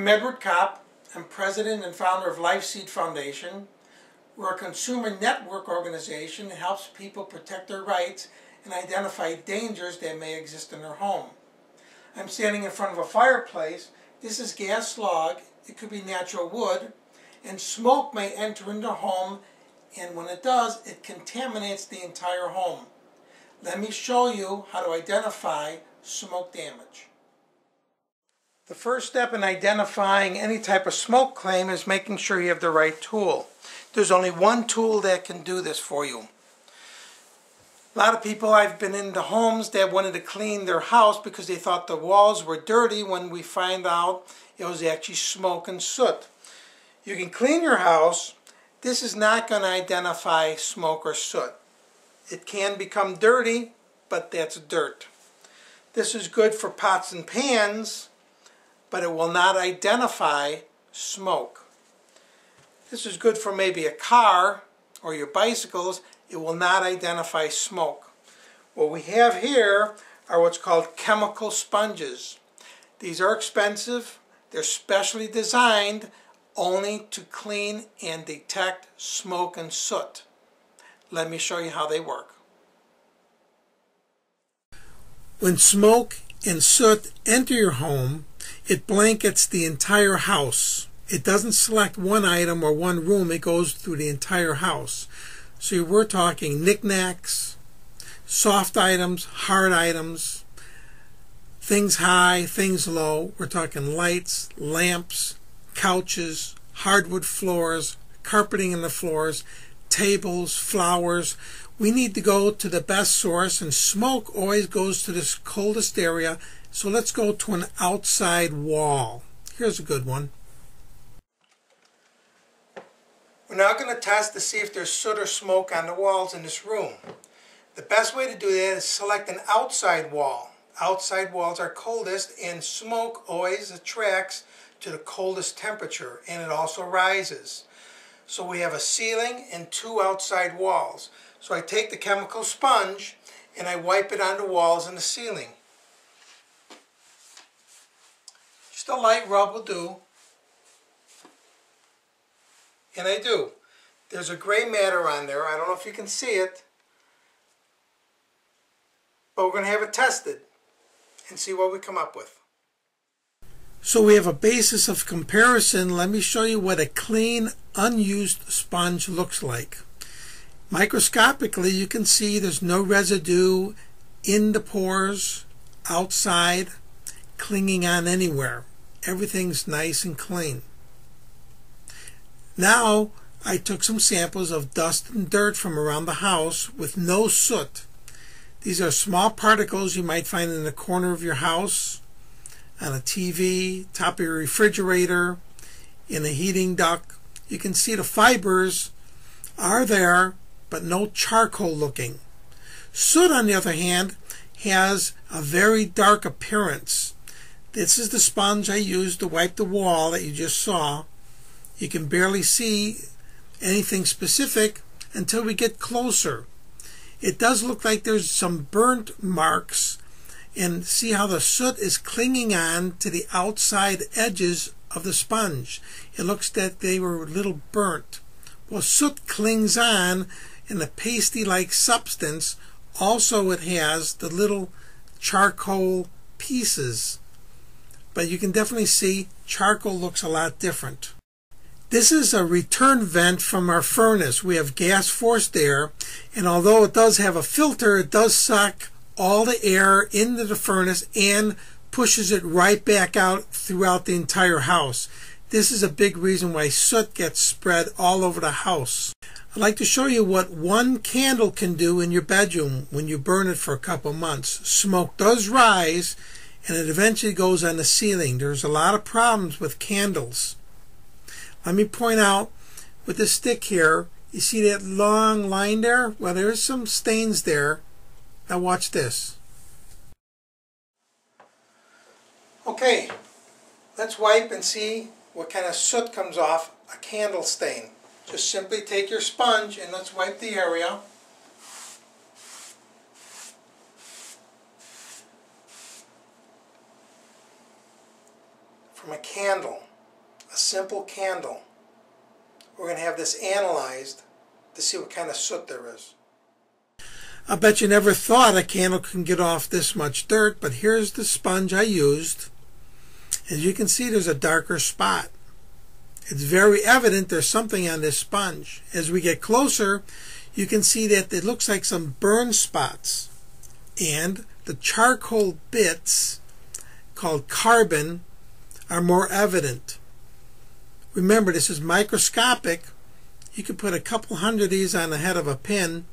Edward Kopp. I'm president and founder of LIFEseed Foundation. We're a consumer network organization that helps people protect their rights and identify dangers that may exist in their home. I'm standing in front of a fireplace. This is gas log. It could be natural wood. And smoke may enter into the home, and when it does, it contaminates the entire home. Let me show you how to identify smoke damage. The first step in identifying any type of smoke claim is making sure you have the right tool. There's only one tool that can do this for you. A lot of people, I've been into homes that wanted to clean their house because they thought the walls were dirty, when we find out it was actually smoke and soot. You can clean your house. This is not going to identify smoke or soot. It can become dirty, but that's dirt. This is good for pots and pans, but it will not identify smoke. This is good for maybe a car or your bicycles. It will not identify smoke. What we have here are what's called chemical sponges. These are expensive. They're specially designed only to clean and detect smoke and soot. Let me show you how they work. When smoke and soot enter your home, it blankets the entire house. It doesn't select one item or one room, it goes through the entire house. So we're talking knickknacks, soft items, hard items, things high, things low. We're talking lights, lamps, couches, hardwood floors, carpeting in the floors, tables, flowers. We need to go to the best source, and smoke always goes to the coldest area. So let's go to an outside wall. Here's a good one. We're now going to test to see if there's soot or smoke on the walls in this room. The best way to do that is select an outside wall. Outside walls are coldest, and smoke always attracts to the coldest temperature, and it also rises. So we have a ceiling and two outside walls. So I take the chemical sponge and I wipe it on the walls and the ceiling. Just a light rub will do. And I do. There's a gray matter on there. I don't know if you can see it. But we're going to have it tested and see what we come up with. So we have a basis of comparison. Let me show you what a clean, unused sponge looks like. Microscopically, you can see there's no residue in the pores, outside, clinging on anywhere. Everything's nice and clean. Now, I took some samples of dust and dirt from around the house with no soot. These are small particles you might find in the corner of your house, on a TV, top of your refrigerator, in a heating duct. You can see the fibers are there, but no charcoal looking. Soot, on the other hand, has a very dark appearance. This is the sponge I used to wipe the wall that you just saw. You can barely see anything specific until we get closer. It does look like there's some burnt marks, and see how the soot is clinging on to the outside edges of the sponge. It looks that they were a little burnt. Well, soot clings on in a pasty-like substance. Also, it has the little charcoal pieces. But you can definitely see charcoal looks a lot different. This is a return vent from our furnace. We have gas forced air, and although it does have a filter, it does suck all the air into the furnace and pushes it right back out throughout the entire house. This is a big reason why soot gets spread all over the house. I'd like to show you what one candle can do in your bedroom when you burn it for a couple months. Smoke does rise, and it eventually goes on the ceiling. There's a lot of problems with candles. Let me point out with this stick here, you see that long line there? Well, there's some stains there. Now watch this. Okay, let's wipe and see what kind of soot comes off a candle stain. Just simply take your sponge and let's wipe the area. From a candle. simple candle. We're going to have this analyzed to see what kind of soot there is. I bet you never thought a candle can get off this much dirt, but here's the sponge I used. As you can see, there's a darker spot. It's very evident there's something on this sponge. As we get closer, you can see that it looks like some burn spots. And the charcoal bits, called carbon, are more evident. Remember, this is microscopic. You could put a couple hundred of these on the head of a pin,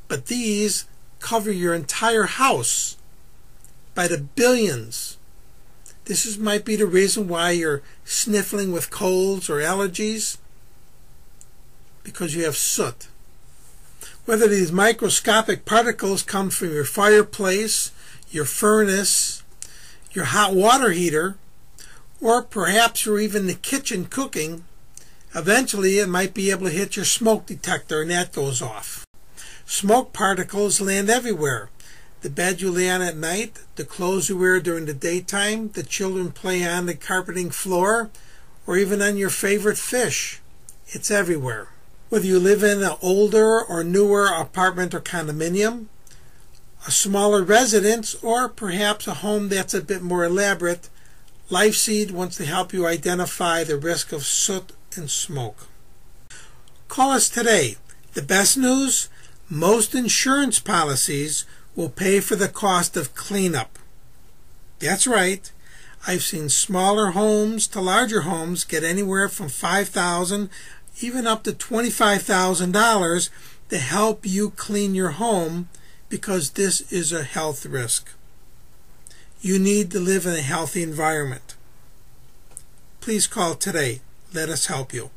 but these cover your entire house by the billions. This might be the reason why you're sniffling with colds or allergies, because you have soot. Whether these microscopic particles come from your fireplace, your furnace, your hot water heater, or perhaps you're even in the kitchen cooking, eventually it might be able to hit your smoke detector and that goes off. Smoke particles land everywhere. The bed you lay on at night, the clothes you wear during the daytime, the children play on the carpeting floor, or even on your favorite fish. It's everywhere. Whether you live in an older or newer apartment or condominium, a smaller residence, or perhaps a home that's a bit more elaborate, LIFEseed wants to help you identify the risk of soot and smoke. Call us today. The best news? Most insurance policies will pay for the cost of cleanup. That's right. I've seen smaller homes to larger homes get anywhere from $5,000 even up to $25,000 to help you clean your home, because this is a health risk. You need to live in a healthy environment. Please call today. Let us help you.